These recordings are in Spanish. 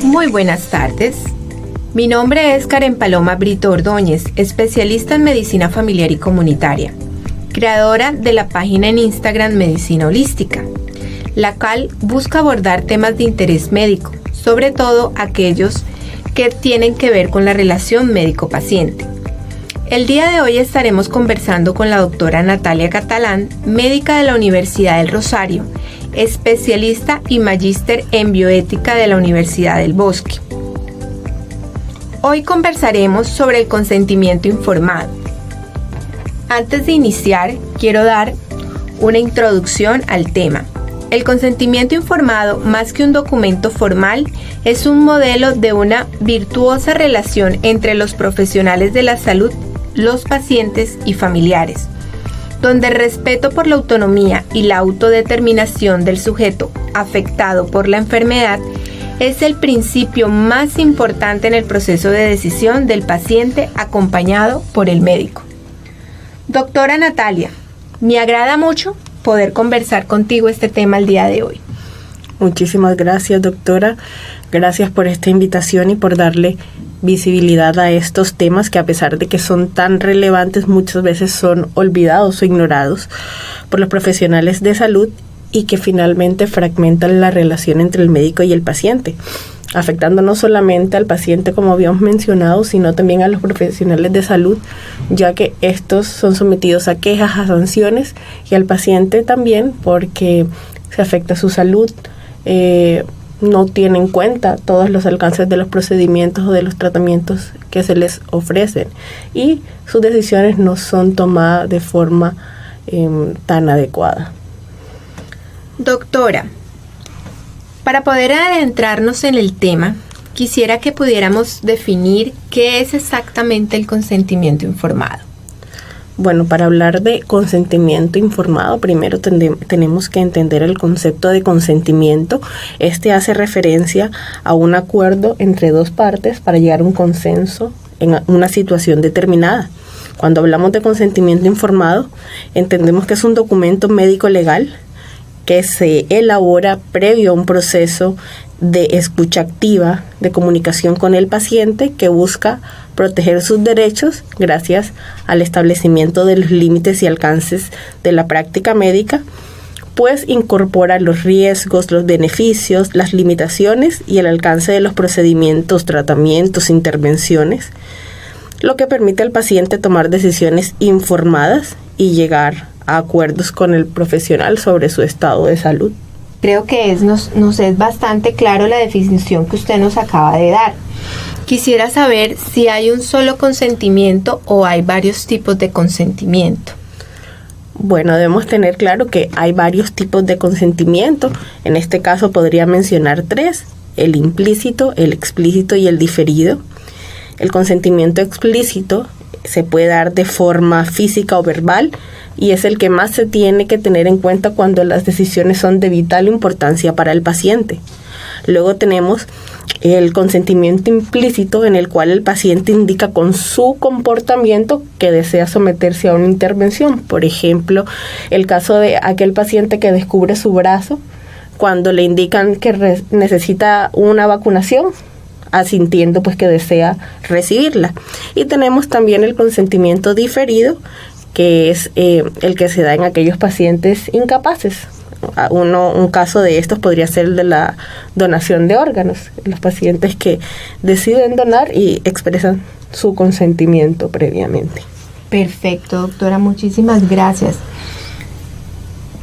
Muy buenas tardes. Mi nombre es Karen Paloma Brito Ordóñez, especialista en medicina familiar y comunitaria, creadora de la página en Instagram Medicina Holística, la cual busca abordar temas de interés médico, sobre todo aquellos que tienen que ver con la relación médico-paciente. El día de hoy estaremos conversando con la doctora Natalia Catalán, médica de la Universidad del Rosario, especialista y magíster en bioética de la Universidad del Bosque. Hoy conversaremos sobre el consentimiento informado. Antes de iniciar, quiero dar una introducción al tema. El consentimiento informado, más que un documento formal, es un modelo de una virtuosa relación entre los profesionales de la salud, los pacientes y familiares, donde el respeto por la autonomía y la autodeterminación del sujeto afectado por la enfermedad es el principio más importante en el proceso de decisión del paciente acompañado por el médico. Doctora Natalia, me agrada mucho poder conversar contigo este tema el día de hoy. Muchísimas gracias, doctora. Gracias por esta invitación y por darle visibilidad a estos temas que, a pesar de que son tan relevantes, muchas veces son olvidados o ignorados por los profesionales de salud y que finalmente fragmentan la relación entre el médico y el paciente, afectando no solamente al paciente, como habíamos mencionado, sino también a los profesionales de salud, ya que estos son sometidos a quejas, a sanciones, y al paciente también, porque se afecta su salud. No tiene en cuenta todos los alcances de los procedimientos o de los tratamientos que se les ofrecen, y sus decisiones no son tomadas de forma tan adecuada. Doctora, para poder adentrarnos en el tema, quisiera que pudiéramos definir qué es exactamente el consentimiento informado. Bueno, para hablar de consentimiento informado, primero tenemos que entender el concepto de consentimiento. Este hace referencia a un acuerdo entre dos partes para llegar a un consenso en una situación determinada. Cuando hablamos de consentimiento informado, entendemos que es un documento médico legal que se elabora previo a un proceso de escucha activa, de comunicación con el paciente, que busca proteger sus derechos gracias al establecimiento de los límites y alcances de la práctica médica, pues incorpora los riesgos, los beneficios, las limitaciones y el alcance de los procedimientos, tratamientos, intervenciones, lo que permite al paciente tomar decisiones informadas y llegar a acuerdos con el profesional sobre su estado de salud. Creo que nos es bastante claro la definición que usted nos acaba de dar. Quisiera saber si hay un solo consentimiento o hay varios tipos de consentimiento. Bueno, debemos tener claro que hay varios tipos de consentimiento. En este caso podría mencionar 3: el implícito, el explícito y el diferido. El consentimiento explícito se puede dar de forma física o verbal, y es el que más se tiene que tener en cuenta cuando las decisiones son de vital importancia para el paciente. Luego tenemos el consentimiento implícito, en el cual el paciente indica con su comportamiento que desea someterse a una intervención. Por ejemplo, el caso de aquel paciente que descubre su brazo cuando le indican que necesita una vacunación, asintiendo pues que desea recibirla. Y tenemos también el consentimiento diferido, que es el que se da en aquellos pacientes incapaces. Un caso de estos podría ser el de la donación de órganos, los pacientes que deciden donar y expresan su consentimiento previamente. Perfecto, doctora, muchísimas gracias.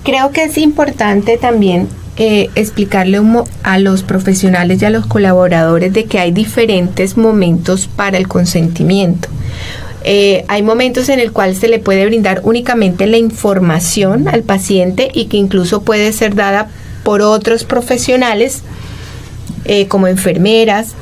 Creo que es importante también explicarle a los profesionales y a los colaboradores de que hay diferentes momentos para el consentimiento. Hay momentos en el cual se le puede brindar únicamente la información al paciente y que incluso puede ser dada por otros profesionales como enfermeras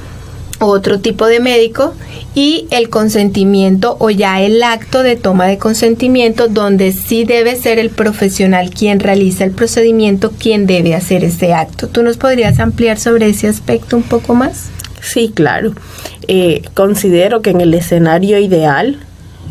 o otro tipo de médico, y el consentimiento o ya el acto de toma de consentimiento, donde sí debe ser el profesional quien realiza el procedimiento quien debe hacer ese acto. ¿Tú nos podrías ampliar sobre ese aspecto un poco más? Sí, claro. Considero que en el escenario ideal,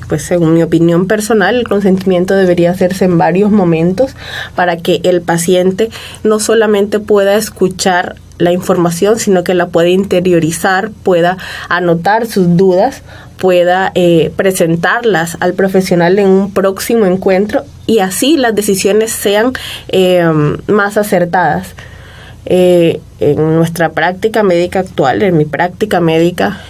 pues según mi opinión personal, el consentimiento debería hacerse en varios momentos para que el paciente no solamente pueda escuchar la información, sino que la pueda interiorizar, pueda anotar sus dudas, pueda presentarlas al profesional en un próximo encuentro y así las decisiones sean más acertadas. En nuestra práctica médica actual, en mi práctica médica,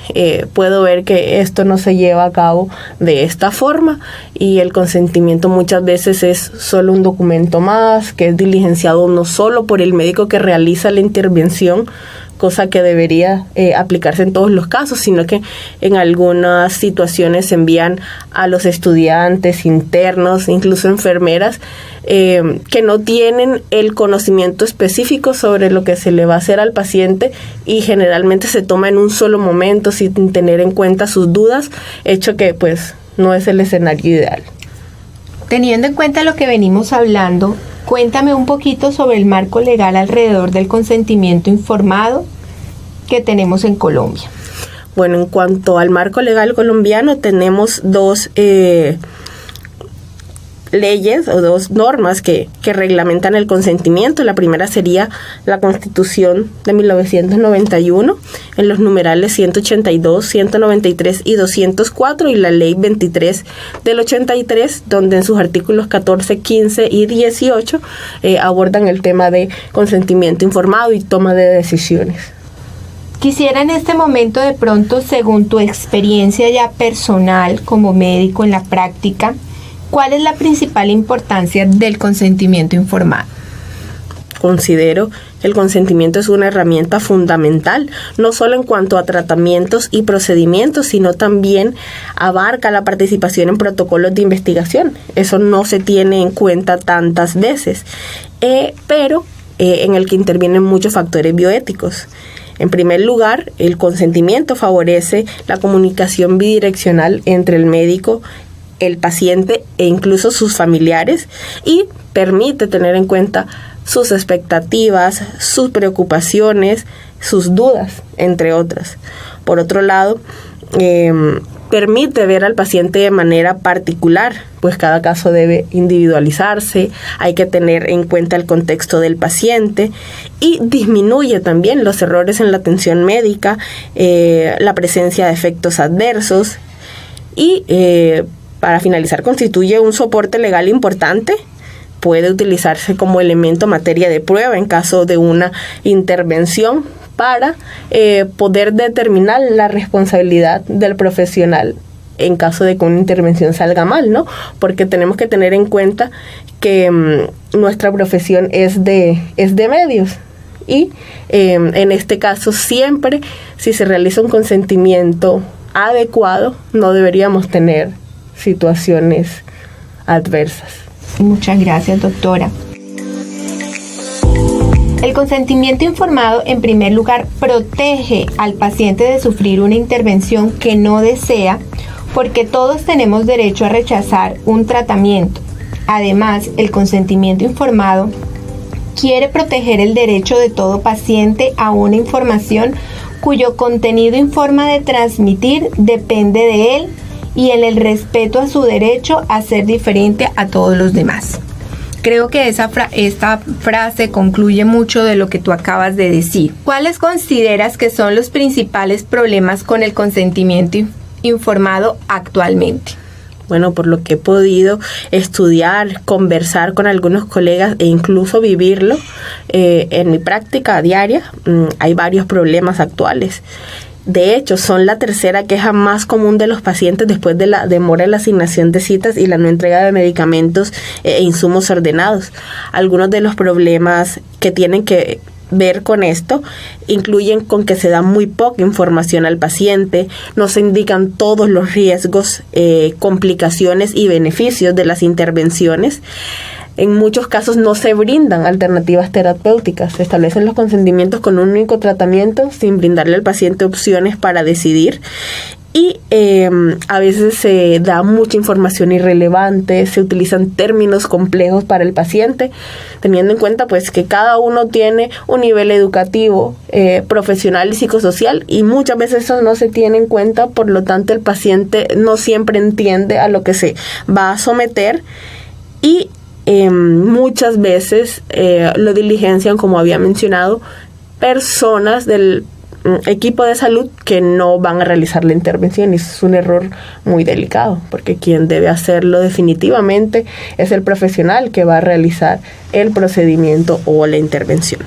puedo ver que esto no se lleva a cabo de esta forma y el consentimiento muchas veces es solo un documento más que es diligenciado no solo por el médico que realiza la intervención, cosa que debería aplicarse en todos los casos, sino que en algunas situaciones se envían a los estudiantes, internos, incluso enfermeras, que no tienen el conocimiento específico sobre lo que se le va a hacer al paciente y generalmente se toma en un solo momento sin tener en cuenta sus dudas, hecho que pues no es el escenario ideal. Teniendo en cuenta lo que venimos hablando, cuéntame un poquito sobre el marco legal alrededor del consentimiento informado que tenemos en Colombia. Bueno, en cuanto al marco legal colombiano, tenemos dos leyes o dos normas que reglamentan el consentimiento. La primera sería la Constitución de 1991 en los numerales 182, 193 y 204 y la Ley 23 del 83, donde en sus artículos 14, 15 y 18 abordan el tema de consentimiento informado y toma de decisiones. Quisiera en este momento de pronto, según tu experiencia ya personal como médico en la práctica, ¿cuál es la principal importancia del consentimiento informado? Considero que el consentimiento es una herramienta fundamental, no solo en cuanto a tratamientos y procedimientos, sino también abarca la participación en protocolos de investigación. Eso no se tiene en cuenta tantas veces, pero en el que intervienen muchos factores bioéticos. En primer lugar, el consentimiento favorece la comunicación bidireccional entre el médico, el paciente e incluso sus familiares y permite tener en cuenta sus expectativas, sus preocupaciones, sus dudas, entre otras. Por otro lado, permite ver al paciente de manera particular, pues cada caso debe individualizarse, hay que tener en cuenta el contexto del paciente y disminuye también los errores en la atención médica, la presencia de efectos adversos y para finalizar constituye un soporte legal importante. Puede utilizarse como elemento materia de prueba en caso de una intervención para poder determinar la responsabilidad del profesional en caso de que una intervención salga mal, ¿no? Porque tenemos que tener en cuenta que nuestra profesión es de medios y en este caso siempre si se realiza un consentimiento adecuado no deberíamos tener situaciones adversas. Muchas gracias, doctora. El consentimiento informado, en primer lugar, protege al paciente de sufrir una intervención que no desea, porque todos tenemos derecho a rechazar un tratamiento. Además, el consentimiento informado quiere proteger el derecho de todo paciente a una información cuyo contenido y forma de transmitir depende de él y en el respeto a su derecho a ser diferente a todos los demás. Creo que esta frase concluye mucho de lo que tú acabas de decir. ¿Cuáles consideras que son los principales problemas con el consentimiento informado actualmente? Bueno, por lo que he podido estudiar, conversar con algunos colegas e incluso vivirlo en mi práctica diaria, hay varios problemas actuales. De hecho, son la tercera queja más común de los pacientes después de la demora en la asignación de citas y la no entrega de medicamentos e insumos ordenados. Algunos de los problemas que tienen que ver con esto incluyen con que se da muy poca información al paciente, no se indican todos los riesgos, complicaciones y beneficios de las intervenciones. En muchos casos no se brindan alternativas terapéuticas, se establecen los consentimientos con un único tratamiento sin brindarle al paciente opciones para decidir Y a veces se da mucha información irrelevante, se utilizan términos complejos para el paciente, teniendo en cuenta pues que cada uno tiene un nivel educativo, profesional y psicosocial, y muchas veces eso no se tiene en cuenta, por lo tanto el paciente no siempre entiende a lo que se va a someter, y muchas veces lo diligencian, como había mencionado, personas del equipo de salud que no van a realizar la intervención, y eso es un error muy delicado, porque quien debe hacerlo definitivamente es el profesional que va a realizar el procedimiento o la intervención.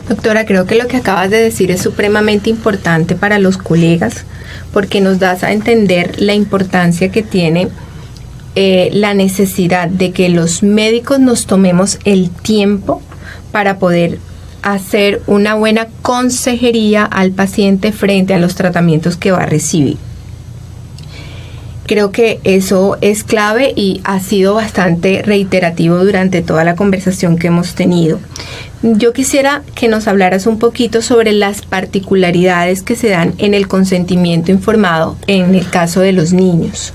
Doctora, creo que lo que acabas de decir es supremamente importante para los colegas, porque nos das a entender la importancia que tiene la necesidad de que los médicos nos tomemos el tiempo para poder hacer una buena consejería al paciente frente a los tratamientos que va a recibir. Creo que eso es clave y ha sido bastante reiterativo durante toda la conversación que hemos tenido. Yo quisiera que nos hablaras un poquito sobre las particularidades que se dan en el consentimiento informado en el caso de los niños.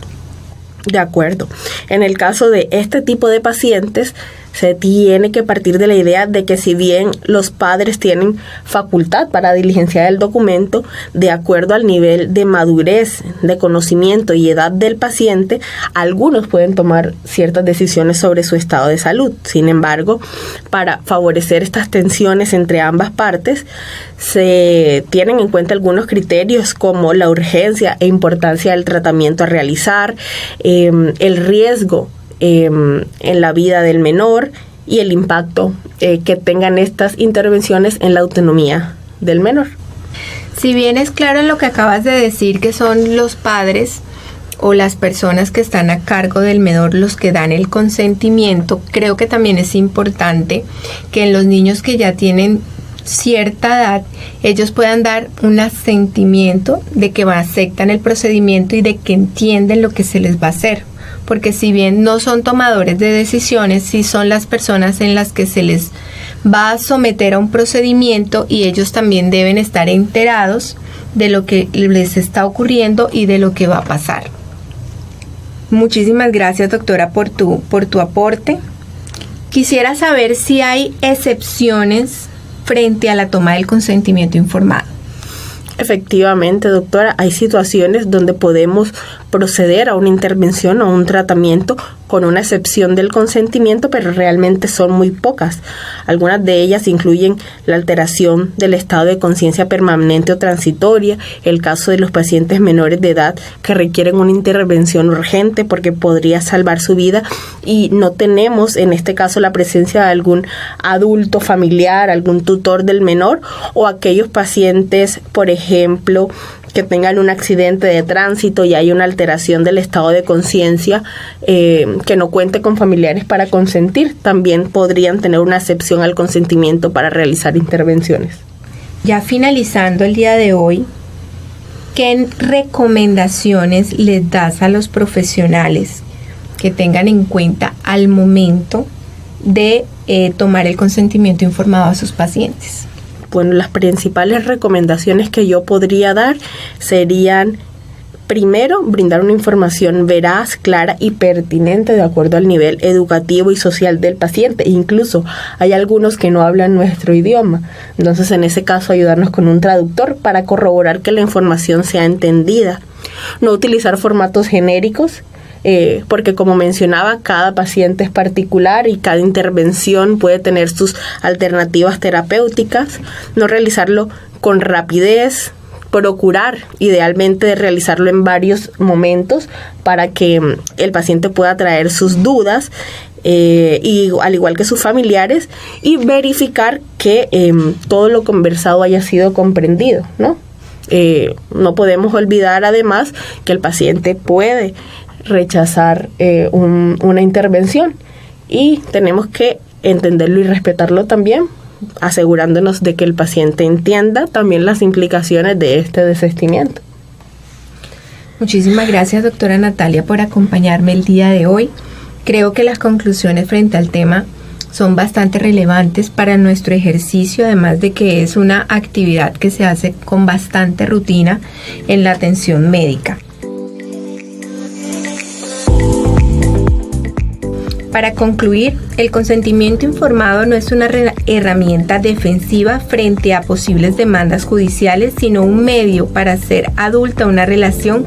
De acuerdo. En el caso de este tipo de pacientes, se tiene que partir de la idea de que si bien los padres tienen facultad para diligenciar el documento, de acuerdo al nivel de madurez, de conocimiento y edad del paciente, algunos pueden tomar ciertas decisiones sobre su estado de salud. Sin embargo, para favorecer estas tensiones entre ambas partes, se tienen en cuenta algunos criterios como la urgencia e importancia del tratamiento a realizar, el riesgo en la vida del menor y el impacto que tengan estas intervenciones en la autonomía del menor. Si bien es claro en lo que acabas de decir, que son los padres o las personas que están a cargo del menor los que dan el consentimiento, creo que también es importante que en los niños que ya tienen cierta edad, ellos puedan dar un asentimiento de que aceptan el procedimiento y de que entienden lo que se les va a hacer. Porque si bien no son tomadores de decisiones, sí son las personas en las que se les va a someter a un procedimiento, y ellos también deben estar enterados de lo que les está ocurriendo y de lo que va a pasar. Muchísimas gracias, doctora, por tu aporte. Quisiera saber si hay excepciones frente a la toma del consentimiento informado. Efectivamente, doctora, hay situaciones donde podemos proceder a una intervención o un tratamiento con una excepción del consentimiento, pero realmente son muy pocas. Algunas de ellas incluyen la alteración del estado de conciencia permanente o transitoria, el caso de los pacientes menores de edad que requieren una intervención urgente porque podría salvar su vida y no tenemos en este caso la presencia de algún adulto familiar, algún tutor del menor, o aquellos pacientes, por ejemplo, que tengan un accidente de tránsito y hay una alteración del estado de conciencia, que no cuente con familiares para consentir, también podrían tener una excepción al consentimiento para realizar intervenciones. Ya finalizando el día de hoy, ¿qué recomendaciones les das a los profesionales que tengan en cuenta al momento de tomar el consentimiento informado a sus pacientes? Bueno, las principales recomendaciones que yo podría dar serían: primero, brindar una información veraz, clara y pertinente de acuerdo al nivel educativo y social del paciente. Incluso hay algunos que no hablan nuestro idioma. Entonces, en ese caso, ayudarnos con un traductor para corroborar que la información sea entendida. No utilizar formatos genéricos, porque como mencionaba, cada paciente es particular y cada intervención puede tener sus alternativas terapéuticas. No realizarlo con rapidez, procurar idealmente realizarlo en varios momentos para que el paciente pueda traer sus dudas, y al igual que sus familiares, y verificar que todo lo conversado haya sido comprendido, ¿no? No podemos olvidar además que el paciente puede rechazar una intervención y tenemos que entenderlo y respetarlo también, asegurándonos de que el paciente entienda también las implicaciones de este desistimiento. Muchísimas gracias, doctora Natalia, por acompañarme el día de hoy. Creo que las conclusiones frente al tema son bastante relevantes para nuestro ejercicio, además de que es una actividad que se hace con bastante rutina en la atención médica. Para concluir, el consentimiento informado no es una herramienta defensiva frente a posibles demandas judiciales, sino un medio para hacer adulta una relación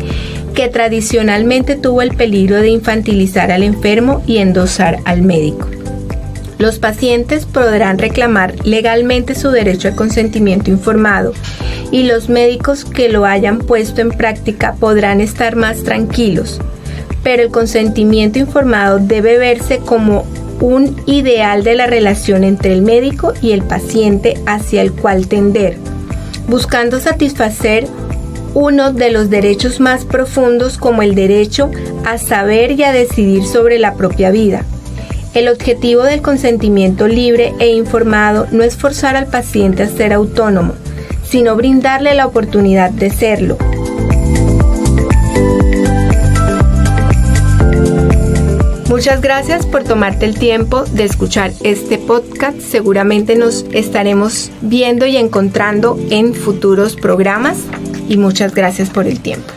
que tradicionalmente tuvo el peligro de infantilizar al enfermo y endosar al médico. Los pacientes podrán reclamar legalmente su derecho al consentimiento informado y los médicos que lo hayan puesto en práctica podrán estar más tranquilos. Pero el consentimiento informado debe verse como un ideal de la relación entre el médico y el paciente hacia el cual tender, buscando satisfacer uno de los derechos más profundos como el derecho a saber y a decidir sobre la propia vida. El objetivo del consentimiento libre e informado no es forzar al paciente a ser autónomo, sino brindarle la oportunidad de serlo. Muchas gracias por tomarte el tiempo de escuchar este podcast. Seguramente nos estaremos viendo y encontrando en futuros programas y muchas gracias por el tiempo.